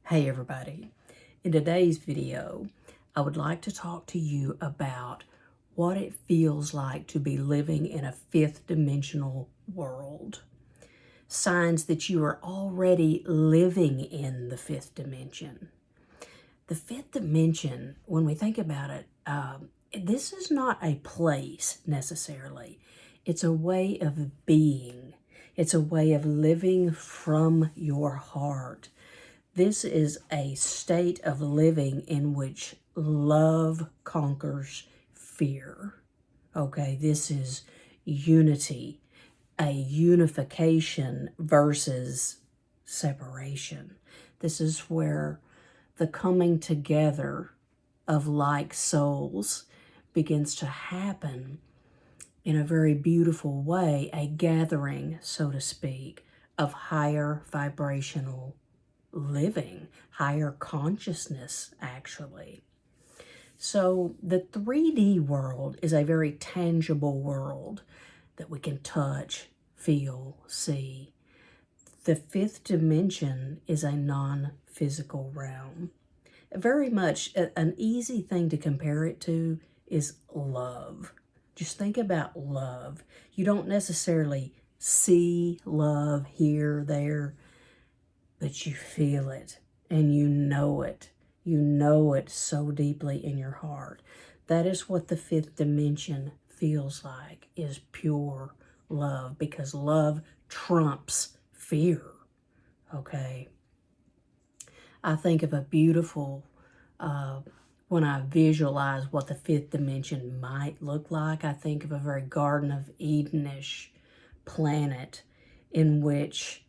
Hey everybody, in today's video, I would like to talk to you about what it feels like to be living in a fifth dimensional world. Signs that you are already living in the fifth dimension. The fifth dimension, when we think about it, this is not a place necessarily. It's a way of being. It's a way of living from your heart. This is a state of living in which love conquers fear. Okay, this is unity, a unification versus separation. This is where the coming together of like souls begins to happen in a very beautiful way, a gathering, so to speak, of higher vibrational living, higher consciousness, actually. So the 3D world is a very tangible world that we can touch, feel, see. The fifth dimension is a non-physical realm. Very much an easy thing to compare it to is love. Just think about love. You don't necessarily see love here, there, but you feel it and you know it. You know it so deeply in your heart. That is what the fifth dimension feels like, is pure love, because love trumps fear, okay? I think of a beautiful, when I visualize what the fifth dimension might look like, I think of a very Garden of Eden-ish planet in which,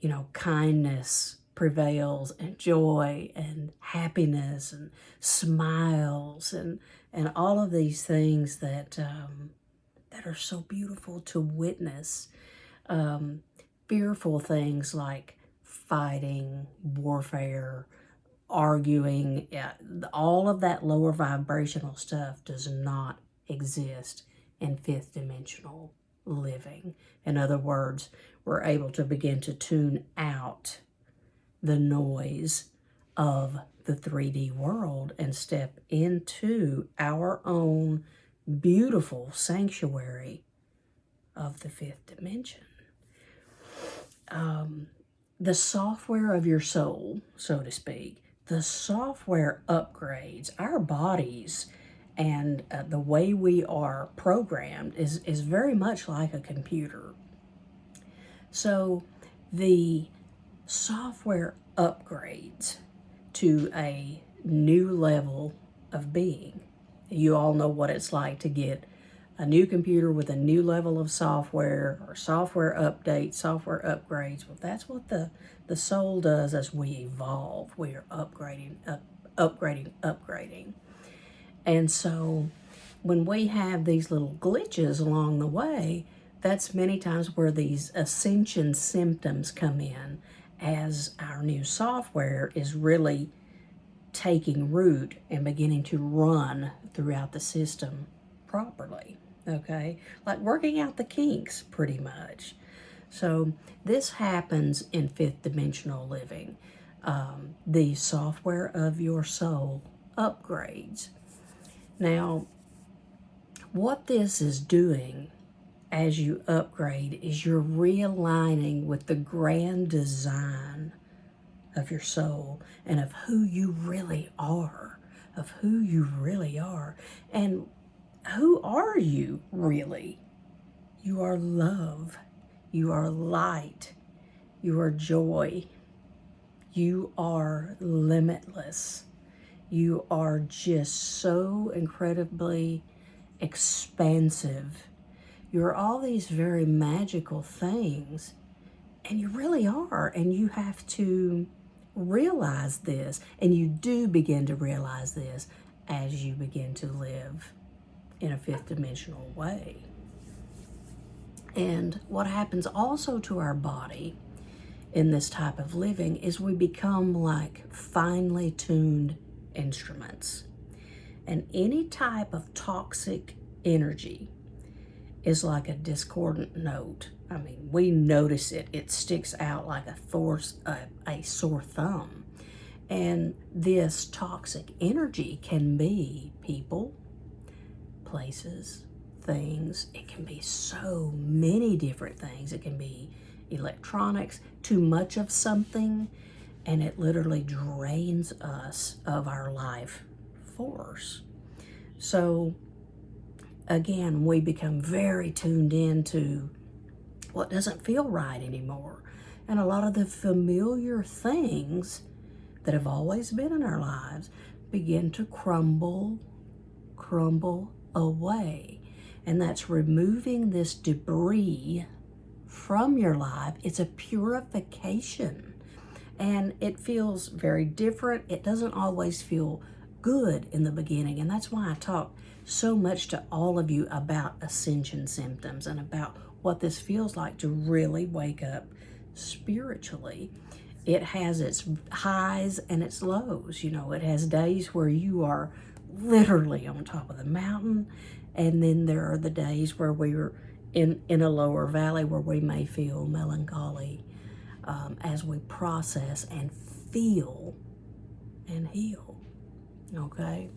you know, kindness prevails and joy and happiness and smiles and all of these things that that are so beautiful to witness. Fearful things like fighting, warfare, arguing, all of that lower vibrational stuff does not exist in fifth dimensional living. In other words, we're able to begin to tune out the noise of the 3D world and step into our own beautiful sanctuary of the fifth dimension. The software of your soul, so to speak, the software upgrades our bodies, and the way we are programmed is very much like a computer. So the software upgrades to a new level of being. You all know what it's like to get a new computer with a new level of software, or software updates, software upgrades. Well, that's what the soul does as we evolve. We are upgrading, upgrading. And so when we have these little glitches along the way, that's many times where these ascension symptoms come in, as our new software is really taking root and beginning to run throughout the system properly, okay? Like working out the kinks, pretty much. So this happens in fifth dimensional living. The software of your soul upgrades. Now, what this is doing as you upgrade is you're realigning with the grand design of your soul and of who you really are, And who are you really? You are love. You are light. You are joy. You are limitless. You are just so incredibly expansive. You're all these very magical things, and you really are, and you have to realize this, and you do begin to realize this as you begin to live in a fifth dimensional way. And what happens also to our body in this type of living is we become like finely tuned instruments. And any type of toxic energy is like a discordant note. I mean, we notice it. It sticks out like a sore thumb. And this toxic energy can be people, places, things. It can be so many different things. It can be electronics, too much of something, and it literally drains us of our life force. So again, we become very tuned into what doesn't feel right anymore. And a lot of the familiar things that have always been in our lives begin to crumble away. And that's removing this debris from your life. It's a purification. And it feels very different. It doesn't always feel good in the beginning. And that's why I talk so much to all of you about ascension symptoms and about what this feels like to really wake up spiritually. It has its highs and its lows. You know, it has days where you are literally on top of the mountain, and then there are the days where we're in a lower valley where we may feel melancholy as we process and feel and heal. Okay?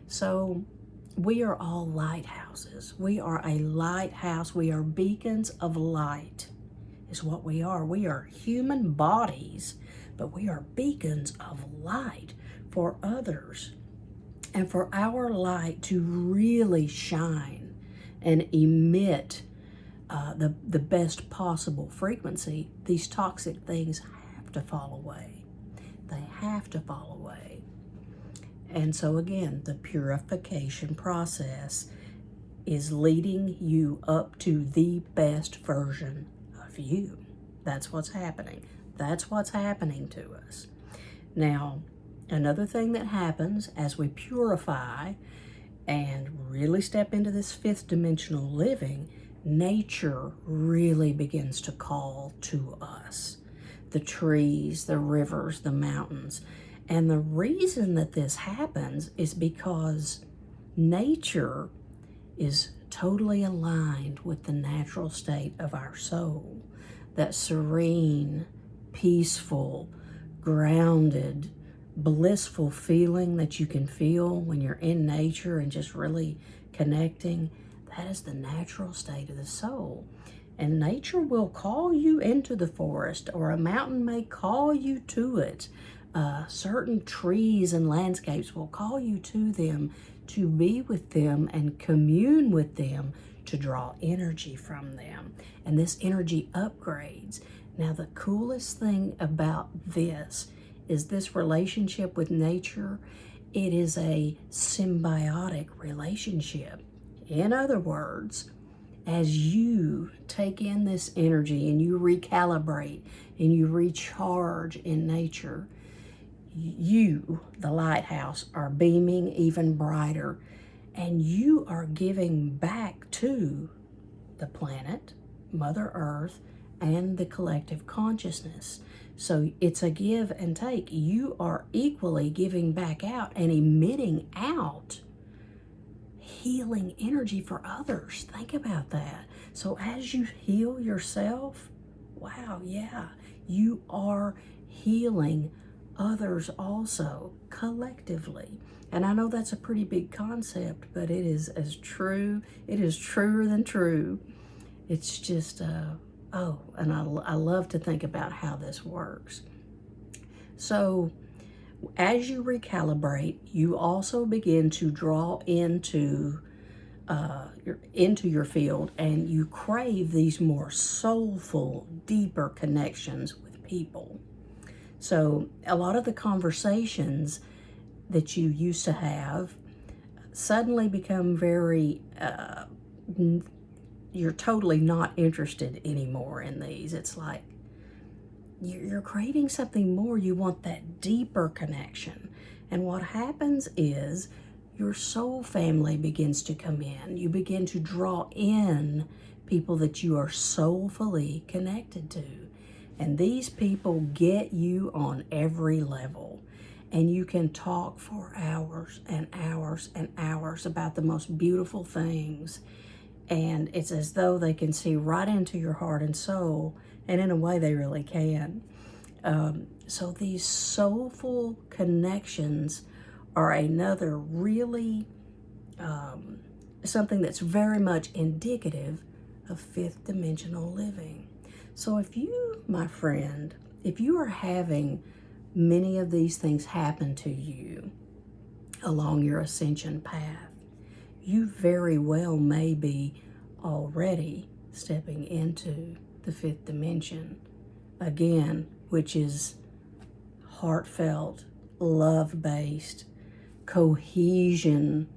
So we are all lighthouses. We are a lighthouse. We are beacons of light is what we are. We are human bodies, but we are beacons of light for others. And for our light to really shine and emit the best possible frequency, these toxic things have to fall away. They have to fall away. And so again, the purification process is leading you up to the best version of you. That's what's happening. That's what's happening to us. Now, another thing that happens as we purify and really step into this fifth dimensional living, nature really begins to call to us. The trees, the rivers, the mountains. And the reason that this happens is because nature is totally aligned with the natural state of our soul. That serene, peaceful, grounded, blissful feeling that you can feel when you're in nature and just really connecting, that is the natural state of the soul. And nature will call you into the forest, or a mountain may call you to it. Certain trees and landscapes will call you to them, to be with them and commune with them, to draw energy from them. And this energy upgrades. Now, the coolest thing about this is this relationship with nature. It is a symbiotic relationship. In other words, as you take in this energy and you recalibrate and you recharge in nature, you, the lighthouse, are beaming even brighter, and you are giving back to the planet, Mother Earth, and the collective consciousness. So it's a give and take. You are equally giving back out and emitting out healing energy for others. Think about that. So as you heal yourself, wow, yeah, you are healing others also, collectively. And I know that's a pretty big concept, but it is as true. It is truer than true. It's just, and I love to think about how this works. So as you recalibrate, you also begin to draw into your field, and you crave these more soulful, deeper connections with people. So a lot of the conversations that you used to have suddenly become very, you're totally not interested anymore in these. It's like you're craving something more. You want that deeper connection. And what happens is your soul family begins to come in. You begin to draw in people that you are soulfully connected to. And these people get you on every level. And you can talk for hours and hours and hours about the most beautiful things. And it's as though they can see right into your heart and soul. And in a way, they really can. So these soulful connections are another really something that's very much indicative of fifth dimensional living. So if you, my friend, if you are having many of these things happen to you along your ascension path, you very well may be already stepping into the fifth dimension again, which is heartfelt, love-based, cohesion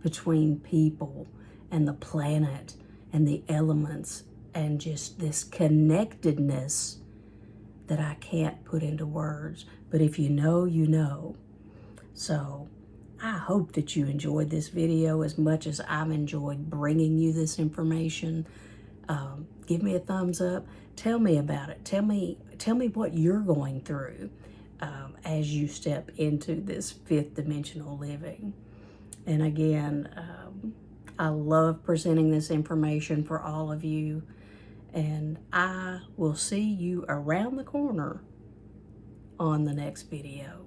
between people and the planet and the elements, and just this connectedness that I can't put into words. But if you know, you know. So I hope that you enjoyed this video as much as I've enjoyed bringing you this information. Give me a thumbs up. Tell me about it. Tell me what you're going through as you step into this fifth dimensional living. And again, I love presenting this information for all of you. And I will see you around the corner on the next video.